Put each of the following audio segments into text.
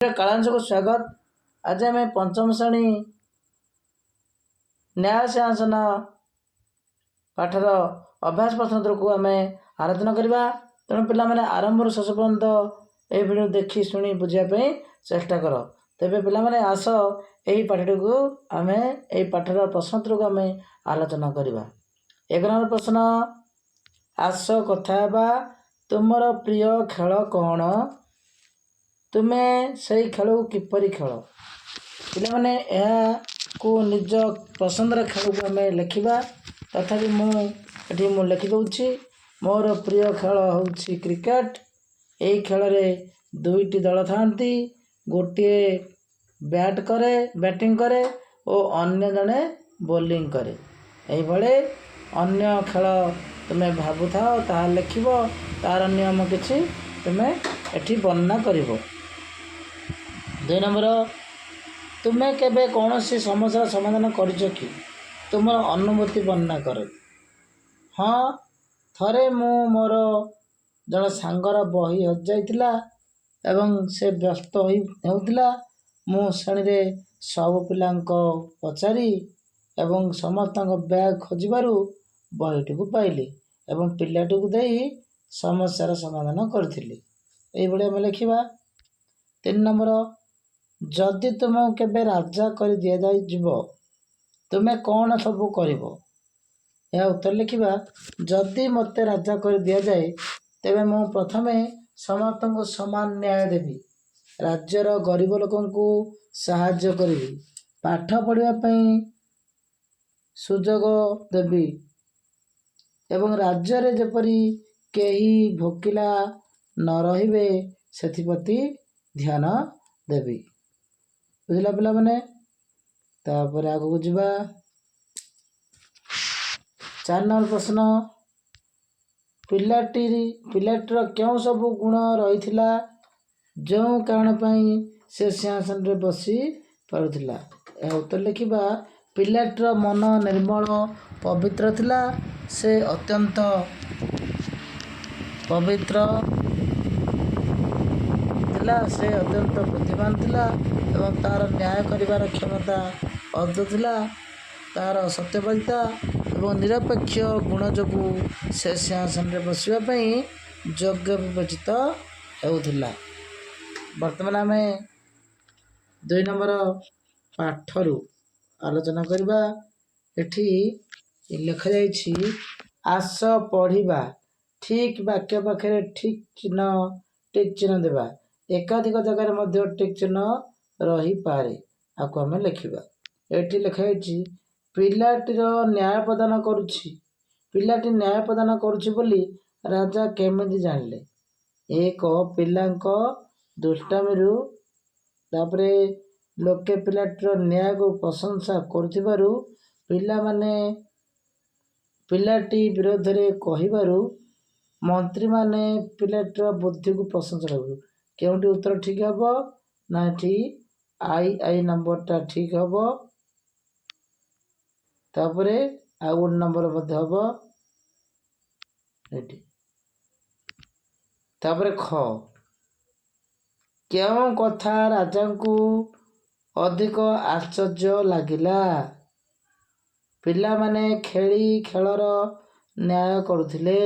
कालांश को स्वागत। आज आम पंचम श्रेणी न्याय शासन पाठर अभ्यास प्रश्न को आम आलोचना करवा। तेणु पिला माने आरंभ शेष पर्यंत ये भिडियो देखी शुणी बुझापी चेष्टा कर। तेरे पिला माने आस यही पाठटी को आम यही पाठर प्रश्नोत्तर को आम आलोचना करवा। 1 नंबर प्रश्न, आस कथा तुमर प्रिय खेल कौन, तुम्हें से खेल को किपरि खेल। पिला माने को निज पसंदर खेल को आम लिखा। तथापि मु लिखि दूची मोर प्रिय खेल हूँ क्रिकेट। यही खेल में 2टी दल थांती, गोटे बैटिंग करे और अन्य जड़े बोलिंग करे। यही अन्य खेल तुम्हें भावु था ता लिख तार नियम किसी तुम्हें एठी वर्णना कर। 2 नंबर, तुम्हें केबे कौन सी समस्या समाधान कर कि तुम अनुभूति वर्णना कर। हाँ, थरे मोर जन सांगर बही हजाइला एवं से व्यस्त होता। मु श्रेणी सब पिला पचारि एवं समस्त बैग खोजबारू बहीटी को पाइली एवं पिलाटी को दे समस्यार समाधान करी। आम लिखा। 3 नंबर, जदि तुमको केबे राजा कर दि जाइब तुम्हें कौन सब कर। यह उत्तर लिखा। जदि मते राजा कर दि जाए तेबे मु प्रथमे समस्त को समान न्याय देवी, राज्यर गरीब लोकों को साहाय्य करी, पाठ पढ़ापी सुजोग देवी एवं राज्य रे जेपरी केही भोकिला न रहिबे सेथिप्रति ध्यान देवी। बुझला पिला माने। तापर आगु जावा। 4 नंबर प्रश्न, पिलाटीर क्यों सब गुण रही जो कारण पाई से सिंहासन रे बसी पारुथिला। यह उत्तर लिखा। पिलाटीर मन निर्मल पवित्र थिला, से अत्यंत पवित्र थिला, से अत्यंत बुद्धिमान थिला एवं तार न्याय करिवार क्षमता अद्भुत थिला। तार सत्यवादिता एवं निरपेक्ष गुण जोगु से सिंहासन रे बसवाई योग्य विवेचित होउथिला। वर्तमान आम 2 नंबर पाठरू आलोचना करवा। एठी लिखा जाइछि, आस पढ़िबा, ठीक वाक्य पाखे ठीक चिन्ह देवा, एकाधिक जगह मध्य ठीक चिन्ह रही पारे। आपको आम लिखा। एठी लिखा जाइछि, पिलाटीर न्याय प्रदान करुछि। पिलाटी न्याय प्रदान करुछि बोली राजा केमिति जानिले। एक पिलांक दुष्टामीरू तापरे लोके पिलाटीर न्याय को प्रशंसा करुथिबारु पिला माने पिलाटी विरोध रे कहिबारु मंत्री माने पिलाटीर बुद्धि को प्रशंसा करू। केउटी उत्तर ठीक हबो ना एठी आई नंबरटा ठीक हबो। तापरे आ 1 नंबर मध्ये हबो एठी। तापरे ख, क्यों कथा राजा को अधिक आश्चर्य लागिला। पिला माने खेली खेलर न्याय करुथिले।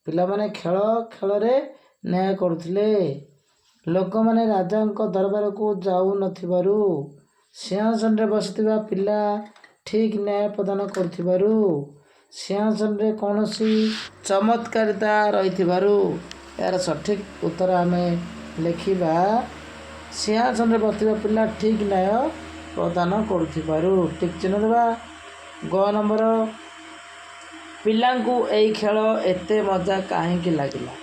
पिला माने खेल रे न्याय करुथिले। लोक माने राजा दरबार को जाऊ नथिबारु सिंहासन रे बसिथिबा पिला ठीक न्याय प्रदान करुथिबारु सिंहासन रे कौनसी चमत्कारिता रहिथिबारु यार सठिक उत्तर आम लिखा। सिंहासन रे बसिथिबा पिला ठीक न्याय प्रदान करुथिबारु ठीक चिन्ह देवा। ग नंबर, पिलांकु एई खेल एते मजा काहेकि लागिला।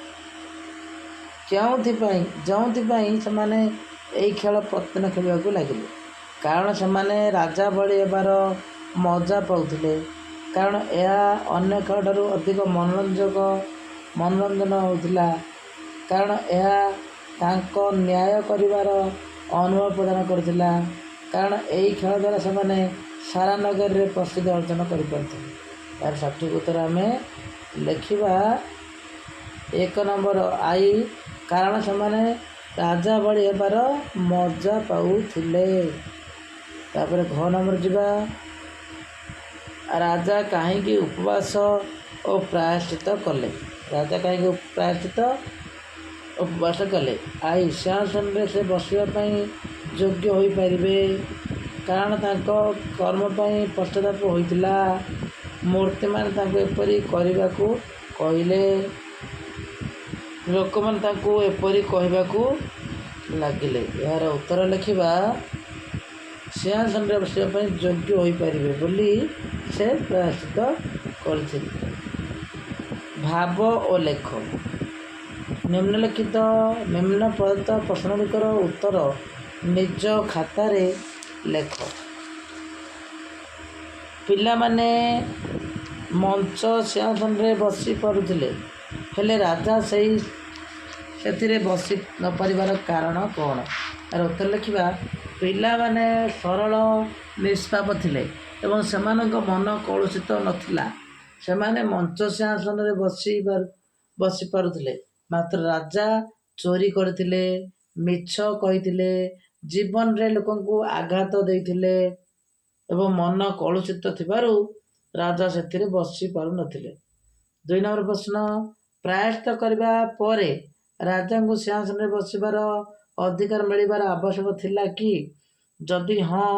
जोंथिपाई सेमाने एई खेल प्रतिदिन खेलिबाकु लागिले, कारण सेमाने राजा भली हेबार मजा पाउथिले। कारण यह अन्य खेल ठारू अधिक मनोरंजन होउथिला। कारण यह तांको न्याय करिवार अनुभव प्रदान करथिला। कारण यही खेल द्वारा सेमाने सारा नगर रे प्रसिद्ध अर्जन कर पारथिले। यार सठिक उत्तर आम लिखा। 1 नंबर आई, कारण सेमाने ରାଜା ଭଳି ହେବାର ମଜା ପାଉଥିଲେ। ତାପରେ ଘ ନମ୍ବର ଯିବା। ରାଜା କାହିଁକି ଉପବାସ ଓ ପ୍ରାୟଶ୍ଚିତ କଲେ? ରାଜା କାହିଁକି ପ୍ରାୟଶ୍ଚିତ ଉପବାସ କଲେ? ସିଂହାସନରେ ସେ ବସିବା ପାଇଁ ଯୋଗ୍ୟ ହୋଇପାରିବେ, କାରଣ ତାଙ୍କ କର୍ମ ପାଇଁ ପଶ୍ଚାତାପ ହୋଇଥିଲା। ମୂର୍ତ୍ତିମାନେ ତାଙ୍କୁ ଏପରି କରିବାକୁ କହିଲେ। ଲୋକମାନେ ତାଙ୍କୁ ଏପରି କହିବାକୁ ଲାଗିଲେ। ଏହାର ଉତ୍ତର ଲେଖିବା। ସିଂହାସନରେ ବସିବା ପାଇଁ ଯୋଗ୍ୟ ହୋଇପାରିବେ ବୋଲି ସେ ପ୍ରାୟଶ୍ଚିତ କରିଥିଲେ। ଭାବ ଓ ଲେଖ। ନିମ୍ନ ପ୍ରଦତ୍ତ ପ୍ରଶ୍ନଗୁଡ଼ିକର ଉତ୍ତର ନିଜ ଖାତାରେ ଲେଖ। ପିଲାମାନେ ମଞ୍ଚ ସିଂହାସନରେ ବସି ପାରୁଥିଲେ, ହେଲେ ରାଜା ସେଥିରେ ବସି ନ ପାରିବାର କାରଣ କ'ଣ? ଏହାର ଉତ୍ତର ଲେଖିବା। ପିଲାମାନେ ସରଳ ନିଷ୍ପାପ ଥିଲେ ଏବଂ ସେମାନଙ୍କ ମନ କଳୁଷିତ ନଥିଲା। ସେମାନେ ମଞ୍ଚ ସିଂହାସନରେ ବସି ପାରୁଥିଲେ, ମାତ୍ର ରାଜା ଚୋରି କରିଥିଲେ, ମିଛ କହିଥିଲେ, ଜୀବନରେ ଲୋକଙ୍କୁ ଆଘାତ ଦେଇଥିଲେ ଏବଂ ମନ କଳୁଷିତ ଥିବାରୁ ରାଜା ସେଥିରେ ବସି ପାରୁନଥିଲେ। 2 ନମ୍ବର ପ୍ରଶ୍ନ। ପ୍ରାୟଶ୍ଚିତ କରିବା ପରେ ରାଜାଙ୍କୁ ସିଂହାସନରେ ବସିବାର ଅଧିକାର ମିଳିବାର ଆବଶ୍ୟକ ଥିଲା କି? ଯଦି ହଁ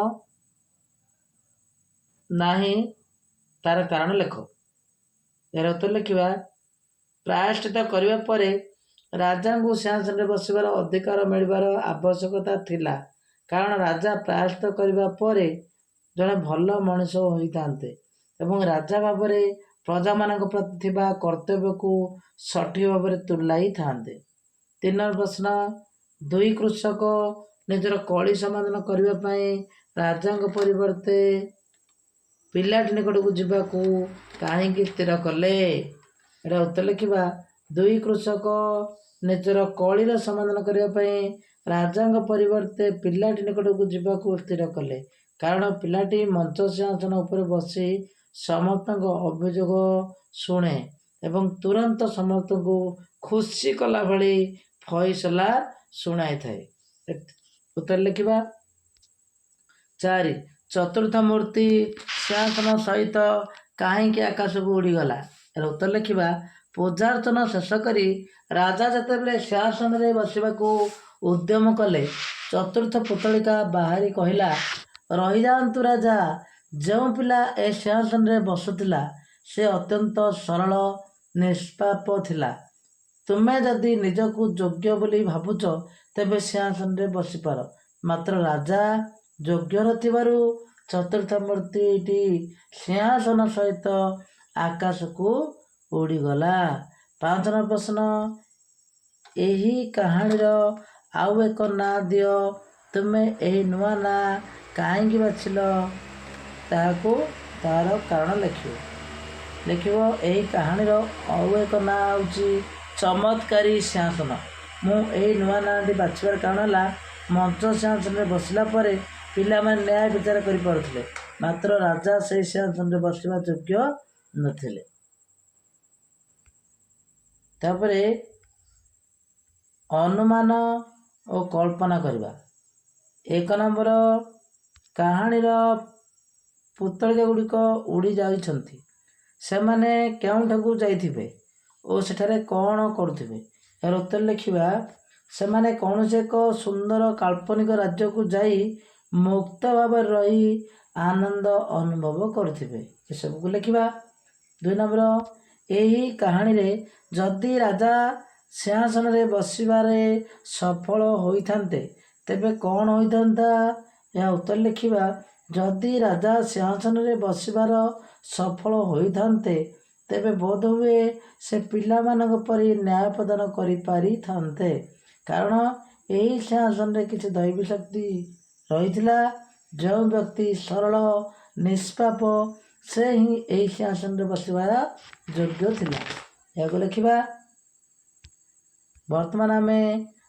ନାହିଁ, ତାର କାରଣ ଲେଖ। ଏହାର ଉତ୍ତର ଲେଖିବା। ପ୍ରାୟଶ୍ଚିତ କରିବା ପରେ ରାଜାଙ୍କୁ ସିଂହାସନରେ ବସିବାର ଅଧିକାର ମିଳିବାର ଆବଶ୍ୟକତା ଥିଲା, କାରଣ ରାଜା ପ୍ରାୟଶ୍ଚିତ କରିବା ପରେ ଜଣେ ଭଲ ମଣିଷ ହୋଇଥାନ୍ତେ ଏବଂ ରାଜା ଭାବରେ ପ୍ରଜାମାନଙ୍କ ପ୍ରତି ଥିବା କର୍ତ୍ତବ୍ୟକୁ ସଠିକ ଭାବରେ ତୁଲାଇଥାନ୍ତେ। 3 ନମ୍ବର ପ୍ରଶ୍ନ। 2 କୃଷକ ନିଜର କଳି ସମାଧାନ କରିବା ପାଇଁ ରାଜାଙ୍କ ପରିବର୍ତ୍ତେ ପିଲାଟି ନିକଟକୁ ଯିବାକୁ କାହିଁକି ସ୍ଥିର କଲେ? ଏହାର ଉତ୍ତର ଲେଖିବା। 2 କୃଷକ ନିଜର କଳିର ସମାଧାନ କରିବା ପାଇଁ ରାଜାଙ୍କ ପରିବର୍ତ୍ତେ ପିଲାଟି ନିକଟକୁ ଯିବାକୁ ସ୍ଥିର କଲେ, କାରଣ ପିଲାଟି ମଞ୍ଚ ସିଂହାସନ ଉପରେ ବସି ସମସ୍ତଙ୍କ ଅଭିଯୋଗ ଶୁଣେ ଏବଂ ତୁରନ୍ତ ସମସ୍ତଙ୍କୁ ଖୁସି କଲା ଭଳି ଫଇସଲା ଶୁଣାଇଥାଏ। ଉତ୍ତର ଲେଖିବା। 4 ଚତୁର୍ଥ ମୂର୍ତ୍ତି ସିଂହାସନ ସହିତ କାହିଁକି ଆକାଶକୁ ଉଡ଼ିଗଲା? ଏହାର ଉତ୍ତର ଲେଖିବା। ପୂଜାର୍ଚ୍ଚନା ଶେଷ କରି ରାଜା ଯେତେବେଳେ ସିଂହାସନରେ ବସିବାକୁ ଉଦ୍ୟମ କଲେ, ଚତୁର୍ଥ ପୁତଳିକା ବାହାରି କହିଲା, ରହିଯାଆନ୍ତୁ ରାଜା, ଯେଉଁ ପିଲା ଏ ସିଂହାସନରେ ବସୁଥିଲା ସେ ଅତ୍ୟନ୍ତ ସରଳ ନିଷ୍ପାପ ଥିଲା। ତୁମେ ଯଦି ନିଜକୁ ଯୋଗ୍ୟ ବୋଲି ଭାବୁଛ, ତେବେ ସିଂହାସନରେ ବସିପାର। ମାତ୍ର ରାଜା ଯୋଗ୍ୟ ନଥିବାରୁ ଚତୁର୍ଥ ମୂର୍ତ୍ତିଟି ସିଂହାସନ ସହିତ ଆକାଶକୁ ଉଡ଼ିଗଲା। 5 ନମ୍ବର ପ୍ରଶ୍ନ। ଏହି କାହାଣୀର ଆଉ ଏକ ନାଁ ଦିଅ। ତୁମେ ଏହି ନୂଆ ନାଁ କାହିଁକି ବାଛିଲ, ତାହାର କାରଣ ଲେଖିବ। ଏହି କାହାଣୀର ଆଉ ଏକ ନାଁ ହେଉଛି ଚମତ୍କାରୀ ସିଂହାସନ। ମୁଁ ଏହି ନୂଆ ନାଁଟି ବାଛିବାର କାରଣ ହେଲା, ମଞ୍ଚ ସିଂହାସନରେ ବସିଲା ପରେ ପିଲାମାନେ ନ୍ୟାୟ ବିଚାର କରିପାରୁଥିଲେ, ମାତ୍ର ରାଜା ସେହି ସିଂହାସନରେ ବସିବା ଯୋଗ୍ୟ ନଥିଲେ। ତାପରେ ଅନୁମାନ ଓ କଳ୍ପନା କରିବା। 1 ନମ୍ବର। କାହାଣୀର ପୁତଳିକା ଗୁଡ଼ିକ ଉଡ଼ି ଯାଇଛନ୍ତି। ସେମାନେ କେଉଁଠାକୁ ଯାଇଥିବେ ଓ ସେଠାରେ କ'ଣ କରୁଥିବେ? ଏହାର ଉତ୍ତର ଲେଖିବା। ସେମାନେ କୌଣସି ଏକ ସୁନ୍ଦର କାଳ୍ପନିକ ରାଜ୍ୟକୁ ଯାଇ ମୁକ୍ତ ଭାବରେ ରହି ଆନନ୍ଦ ଅନୁଭବ କରୁଥିବେ। ଏସବୁକୁ ଲେଖିବା। 2 ନମ୍ବର। ଏହି କାହାଣୀରେ ଯଦି ରାଜା ସିଂହାସନରେ ବସିବାରେ ସଫଳ ହୋଇଥାନ୍ତେ, ତେବେ କ'ଣ ହୋଇଥାନ୍ତା? ଏହା ଉତ୍ତର ଲେଖିବା। ଯଦି ରାଜା ସିଂହାସନରେ ବସିବାର ସଫଳ ହୋଇଥାନ୍ତେ, ତେବେ ବୋଧହୁଏ ସେ ପିଲାମାନଙ୍କ ପରି ନ୍ୟାୟ ପ୍ରଦାନ କରିପାରିଥାନ୍ତେ, କାରଣ ଏହି ସିଂହାସନରେ କିଛି ଦୈବୀ ଶକ୍ତି ରହିଥିଲା। ଯେଉଁ ବ୍ୟକ୍ତି ସରଳ ନିଷ୍ପାପ, ସେ ହିଁ ଏହି ସିଂହାସନରେ ବସିବାର ଯୋଗ୍ୟ ଥିଲା। ଏହାକୁ ଲେଖିବା। ବର୍ତ୍ତମାନ ଆମେ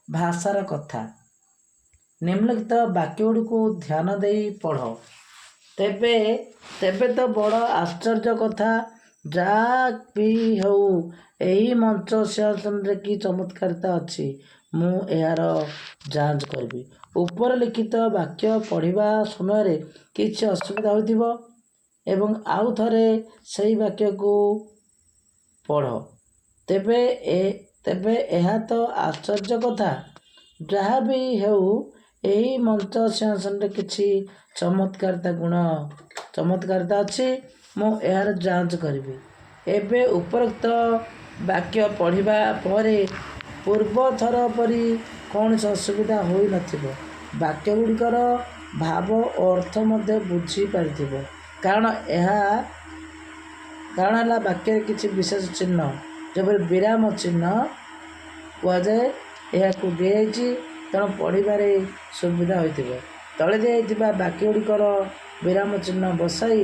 ଭାଷାର କଥା। ନିମ୍ନଲିଖିତ ବାକ୍ୟଗୁଡ଼ିକୁ ଧ୍ୟାନ ଦେଇ ପଢ଼। ତେବେ ତ ବଡ଼ ଆଶ୍ଚର୍ଯ୍ୟ କଥା, ଯାହା ବି ହେଉ, ଏହି ମଞ୍ଚ ସିଂହାସନରେ କି ଚମତ୍କାରିତା ଅଛି। ମୁଁ ଏହାର ଯାଞ୍ଚ କରିବି। ଉପରେ ଲିଖିତ ବାକ୍ୟ ପଢ଼ିବା ସମୟରେ କିଛି ଅସୁବିଧା ହୋଇଥିବ ଏବଂ ଆଉ ଥରେ ସେହି ବାକ୍ୟକୁ ପଢ଼। ତେବେ ଏହା ତ ଆଶ୍ଚର୍ଯ୍ୟ କଥା। ଯାହା ବି ହେଉ, ଏହି ମଞ୍ଚ ସିଂହାସନରେ କିଛି ଚମତ୍କାରିତା ଅଛି। ମୁଁ ଏହାର ଯାଞ୍ଚ କରିବି। ଏବେ ଉପରୋକ୍ତ ବାକ୍ୟ ପଢ଼ିବା ପରେ ପୂର୍ବ ଥର ପରି କୌଣସି ଅସୁବିଧା ହୋଇନଥିବ। ବାକ୍ୟଗୁଡ଼ିକର ଭାବ ଓ ଅର୍ଥ ମଧ୍ୟ ବୁଝିପାରିଥିବ। କାରଣ ହେଲା ବାକ୍ୟରେ କିଛି ବିଶେଷ ଚିହ୍ନ, ଯେପରି ବିରାମ ଚିହ୍ନ କୁହାଯାଏ, ଏହାକୁ ଦିଆଯାଇଛି, ତେଣୁ ପଢ଼ିବାରେ ସୁବିଧା ହୋଇଥିବ। ତଳେ ଦିଆଯାଇଥିବା ବାକ୍ୟଗୁଡ଼ିକର ବିରାମ ଚିହ୍ନ ବସାଇ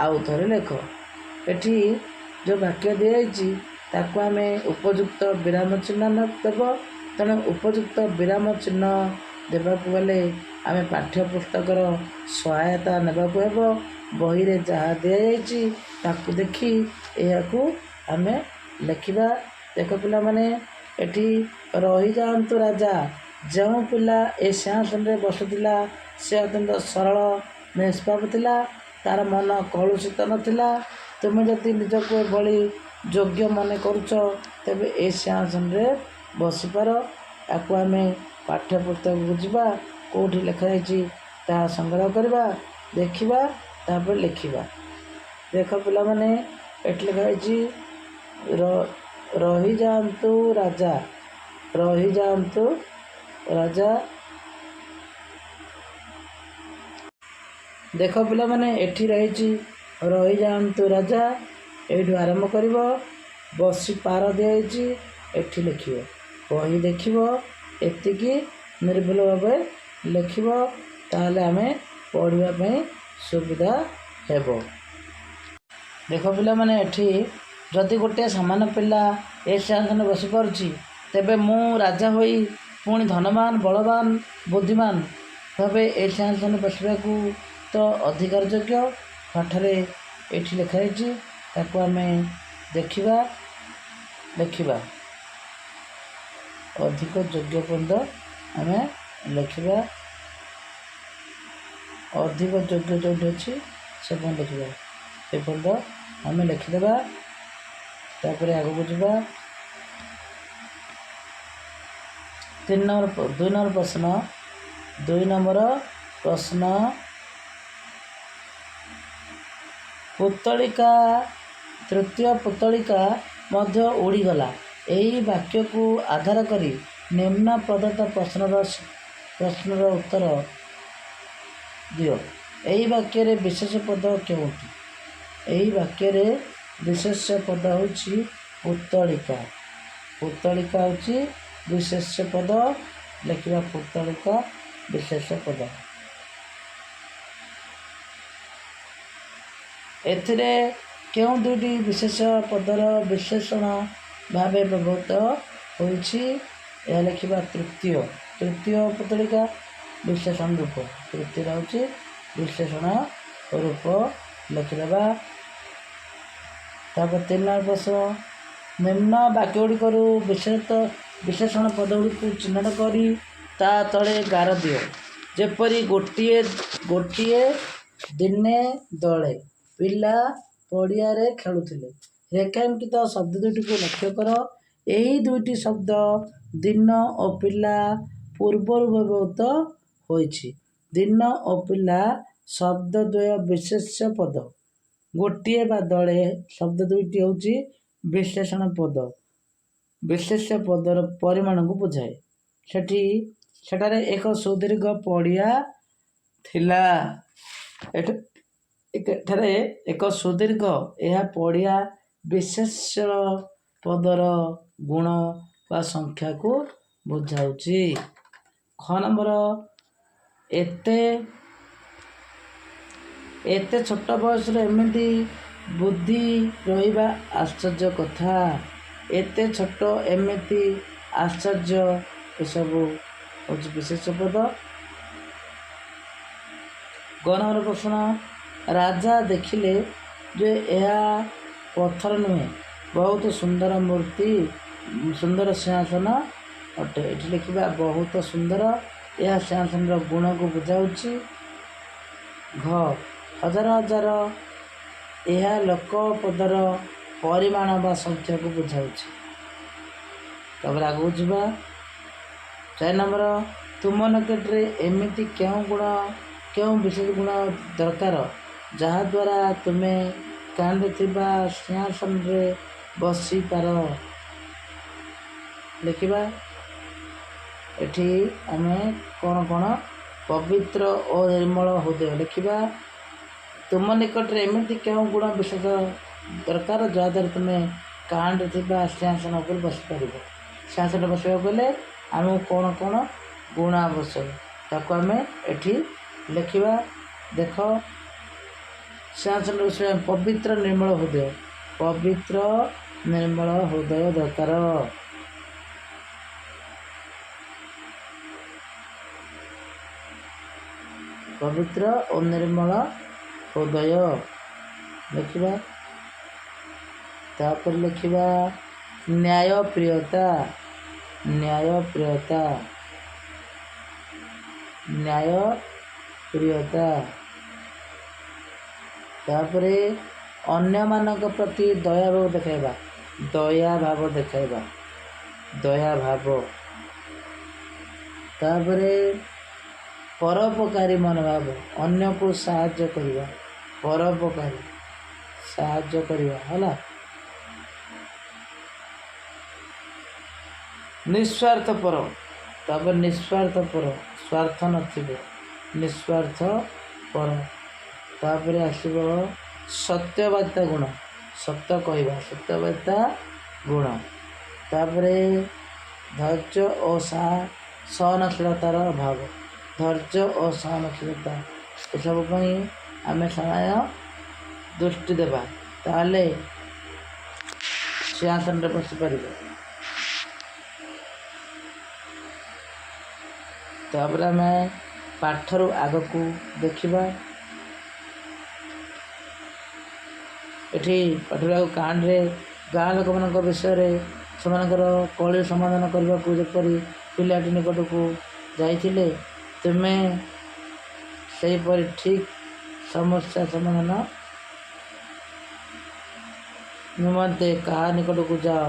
ଆଉ ଥରେ ଲେଖ। ଏଠି ଯେଉଁ ବାକ୍ୟ ଦିଆଯାଇଛି ତାକୁ ଆମେ ଉପଯୁକ୍ତ ବିରାମ ଚିହ୍ନ ଦେବ। ତେଣୁ ଉପଯୁକ୍ତ ବିରାମ ଚିହ୍ନ ଦେବାକୁ ହେଲେ ଆମେ ପାଠ୍ୟପୁସ୍ତକର ସହାୟତା ନେବାକୁ ହେବ। ବହିରେ ଯାହା ଦିଆଯାଇଛି ତାକୁ ଦେଖି ଏହାକୁ ଆମେ ଲେଖିବା। ଦେଖ ପିଲାମାନେ, ଏଠି ରହିଯାଆନ୍ତୁ ରାଜା। ଯେଉଁ ପିଲା ଏ ସିଂହାସନରେ ବସୁଥିଲା ସେ ଅତ୍ୟନ୍ତ ସରଳ ନିଷ୍ପାପ ଥିଲା। ତା'ର ମନ କଳୁଷିତ ନଥିଲା। ତୁମେ ଯଦି ନିଜକୁ ଏଭଳି ଯୋଗ୍ୟ ମନେ କରୁଛ, ତେବେ ଏ ସିଂହାସନରେ ବସିପାର। ୟାକୁ ଆମେ ପାଠ୍ୟପୁସ୍ତକକୁ ଯିବା, କେଉଁଠି ଲେଖାଯାଇଛି ତାହା ସଂଗ୍ରହ କରିବା, ଦେଖିବା, ତାପରେ ଲେଖିବା। ଦେଖ ପିଲାମାନେ, ଏଠି ଲେଖାଯାଇଛି ରହିଯାଆନ୍ତୁ ରାଜା। ରହିଯାଆନ୍ତୁ ରାଜା। ଦେଖ ପିଲାମାନେ, ଏଠି ରହିଛି ରହିଯାଆନ୍ତୁ ରାଜା। ଏଇଠୁ ଆରମ୍ଭ କରିବ। ବସିପାର ଦିଆଯାଇଛି, ଏଠି ଲେଖିବ। ବହି ଦେଖିବ, ଏତିକି ନିର୍ଭୁଲ ଭାବେ ଲେଖିବ। ତାହେଲେ ଆମେ ପଢ଼ିବା ପାଇଁ ସୁବିଧା ହେବ। ଦେଖ ପିଲାମାନେ, ଏଠି ଯଦି ଗୋଟିଏ ସାମାନ୍ୟ ପିଲା ଏ ସିଂହାସନରେ ବସିପାରୁଛି, ତେବେ ମୁଁ ରାଜା ହୋଇ ପୁଣି ଧନବାନ, ବଳବାନ, ବୁଦ୍ଧିମାନ ଭାବେ ଏ ସିଂହାସନରେ ବସିବାକୁ ତ ଅଧିକାର ଯୋଗ୍ୟ। ପାଠରେ ଏଠି ଲେଖାଯାଇଛି, ତାକୁ ଆମେ ଦେଖିବା, ଲେଖିବା। ଅଧିକ ଯୋଗ୍ୟ ପର୍ଯ୍ୟନ୍ତ ଆମେ ଲେଖିବା। ଅଧିକ ଯୋଗ୍ୟ ଯେଉଁଠି ଅଛି ସେ ପର୍ଯ୍ୟନ୍ତ ଲେଖିବା। ଏ ପର୍ଯ୍ୟନ୍ତ ଆମେ ଲେଖିଦେବା। ତାପରେ ଆଗକୁ ଯିବା। 2 ନମ୍ବର ପ୍ରଶ୍ନ। ପୁତଳିକା, ତୃତୀୟ ପୁତଳିକା ମଧ୍ୟ ଉଡ଼ିଗଲା। ଏହି ବାକ୍ୟକୁ ଆଧାର କରି ନିମ୍ନ ପ୍ରଦତ୍ତ ପ୍ରଶ୍ନର ଉତ୍ତର ଦିଅ। ଏହି ବାକ୍ୟରେ ବିଶେଷ ପଦ କେଉଁଟି? ଏହି ବାକ୍ୟରେ ବିଶେଷ ପଦ ହେଉଛି ପୁତଳିକା। ପୁତଳିକା ହେଉଛି ବିଶେଷ ପଦ। ଲେଖିବା ପୁତଳିକା ବିଶେଷ ପଦ। ଏଥିରେ କେଉଁ ଦୁଇଟି ବିଶେଷ ପଦର ବିଶେଷଣ ଭାବେ ବ୍ୟବହୃତ ହୋଇଛି? ଏହା ଲେଖିବା ତୃତୀୟ ପୁତଳିକା ବିଶେଷଣ ରୂପ। ତୃତୀୟ ହେଉଛି ବିଶେଷଣ ରୂପ, ଲେଖିଦେବା। ତାପରେ 3 ନମ୍ବର ପ୍ରଶ୍ନ। ନିମ୍ନ ବାକ୍ୟଗୁଡ଼ିକରୁ ବିଶେଷଣ ପଦଗୁଡ଼ିକୁ ଚିହ୍ନଟ କରି ତା ତଳେ ଗାର ଦିଅ। ଯେପରି ଗୋଟିଏ ଦିନେ ଦଳେ ପିଲା ପଡ଼ିଆରେ ଖେଳୁଥିଲେ। ରେଖାଙ୍କିତ ଶବ୍ଦ ଦୁଇଟିକୁ ଲକ୍ଷ୍ୟ କର। ଏହି ଦୁଇଟି ଶବ୍ଦ ଦିନ ଓ ପିଲା ପୂର୍ବରୁ ବ୍ୟବହୃତ ହୋଇଛି। ଦିନ ଓ ପିଲା ଶବ୍ଦଦ୍ୱୟ ବିଶେଷ୍ୟ ପଦ। ଗୋଟିଏ ବା ଦଳେ ଶବ୍ଦ ଦୁଇଟି ହେଉଛି ବିଶେଷଣ ପଦ। ବିଶେଷ୍ୟ ପଦର ପରିମାଣକୁ ବୁଝାଏ। ସେଠାରେ ଏକ ସୁଦୀର୍ଘ ପଡ଼ିଆ ଥିଲା। ଏଠାରେ ଏକ ସୁଦୀର୍ଘ, ଏହା ପଡ଼ିଆ ବିଶେଷ୍ୟ ପଦର ଗୁଣ ବା ସଂଖ୍ୟାକୁ ବୁଝାଉଛି। ଖ ନମ୍ବର। ଏତେ ଛୋଟ ବୟସରେ ଏମିତି ବୁଦ୍ଧି ରହିବା ଆଶ୍ଚର୍ଯ୍ୟ କଥା। ଏତେ ଛୋଟ, ଏମିତି ଆଶ୍ଚର୍ଯ୍ୟ, ଏସବୁ ହେଉଛି ବିଶେଷ ପଦ। ଗ ନମ୍ବର ପ୍ରଶ୍ନ। ରାଜା ଦେଖିଲେ ଯେ ଏହା ପଥର ନୁହେଁ, ବହୁତ ସୁନ୍ଦର ସିଂହାସନ ଅଟେ। ଏଠି ଲେଖିବା ବହୁତ ସୁନ୍ଦର। ଏହା ସିଂହାସନର ଗୁଣକୁ ବୁଝାଉଛି। ଘ ହଜାର ହଜାର ଏହା ଲୋକ ପଦର ପରିମାଣ ବା ସଂଖ୍ୟାକୁ ବୁଝାଉଛି। ତାପରେ ଆଗକୁ ଯିବା। 4 ନମ୍ବର, ତୁମ ନିକଟରେ ଏମିତି କେଉଁ ବିଶେଷ ଗୁଣ ଦରକାର ଯାହାଦ୍ୱାରା ତୁମେ କାଣ୍ଡ ଥିବା ସିଂହାସନରେ ବସିପାର। ଲେଖିବା। ଏଠି ଆମେ କ'ଣ ପବିତ୍ର ଓ ନିର୍ମଳ ହୃଦୟ ଲେଖିବା। ତୁମ ନିକଟରେ ଏମିତି କେଉଁ ଗୁଣ ବିଶେଷ ଦରକାର ଯାହାଦ୍ୱାରା ତୁମେ କାଣ୍ଡ ଥିବା ସିଂହାସନ ଉପରେ ବସିପାରିବ। ସିଂହାସନରେ ବସିବାକୁ ହେଲେ ଆମକୁ କ'ଣ ଗୁଣ ଆବଶ୍ୟକ ତାକୁ ଆମେ ଏଠି ଲେଖିବା। ଦେଖ, ସିଂହାସନରେ ବସିବା ପବିତ୍ର ନିର୍ମଳ ହୃଦୟ, ପବିତ୍ର ନିର୍ମଳ ହୃଦୟ ଦରକାର। ପବିତ୍ର ଓ ନିର୍ମଳ ହୃଦୟ ଲେଖିବା। ତାପରେ ଲେଖିବା ନ୍ୟାୟପ୍ରିୟତା, ନ୍ୟାୟପ୍ରିୟତା, ନ୍ୟାୟପ୍ରିୟତା। ତାପରେ ଅନ୍ୟମାନଙ୍କ ପ୍ରତି ଦୟାଭାବ ଦେଖାଇବା, ଦୟାଭାବ ଦେଖାଇବା, ଦୟାଭାବ। ତାପରେ ପରୋପକାରୀ ମନୋଭାବ, ଅନ୍ୟକୁ ସାହାଯ୍ୟ କରିବା, ପରୋପକାରୀ ସାହାଯ୍ୟ କରିବା ହେଲା। ନିଃସ୍ୱାର୍ଥପର, ତାପରେ ନିଃସ୍ୱାର୍ଥପର, ସ୍ୱାର୍ଥ ନଥିବ, ନିଃସ୍ୱାର୍ଥପର। ତାପରେ ଆସିବ ସତ୍ୟବାଦିତା ଗୁଣ, ସତ କହିବା, ସତ୍ୟବାଦିତା ଗୁଣ। ତାପରେ ଧୈର୍ଯ୍ୟ ଓ ସହନଶୀଳତାର ଅଭାବ, ଧୈର୍ଯ୍ୟ ଓ ସହନଶୀଳତା ଏସବୁ ପାଇଁ ଆମେ ସମୟ ଦୃଷ୍ଟି ଦେବା, ତାହେଲେ ସିଂହାସନରେ ବସିପାରିବ। ତାପରେ ଆମେ ପାଠରୁ ଆଗକୁ ଦେଖିବା। ଏଠି ପାଠରୁ ଆଗକୁ କାଣ୍ଡରେ ଗାଁ ଲୋକମାନଙ୍କ ବିଷୟରେ ସେମାନଙ୍କର କଳି ସମାଧାନ କରିବାକୁ ଯେପରି ପିଲାଟି ନିକଟକୁ ଯାଇଥିଲେ, ତୁମେ ସେହିପରି ଠିକ୍ ସମସ୍ୟା ସମାଧାନ ନିମନ୍ତେ କାହା ନିକଟକୁ ଯାଅ,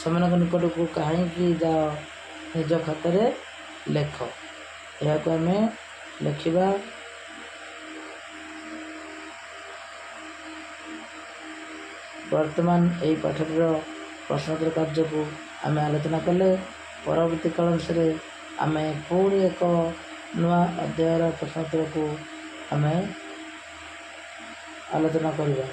ସେମାନଙ୍କ ନିକଟକୁ କାହିଁକି ଯାଅ, ନିଜ ଖାତାରେ ଲେଖ। ଏହାକୁ ଆମେ ଲେଖିବା। ବର୍ତ୍ତମାନ ଏହି ପାଠଟିର ପ୍ରଶ୍ନୋତ୍ତର କାର୍ଯ୍ୟକୁ ଆମେ ଆଲୋଚନା କଲେ। ପରବର୍ତ୍ତୀ କାଳ ବିଷୟରେ ଆମେ ପୁଣି ଏକ ନୂଆ ଅଧ୍ୟାୟର ପ୍ରଶ୍ନୋତ୍ତରକୁ ଆମେ ଆଲୋଚନା କରିବା।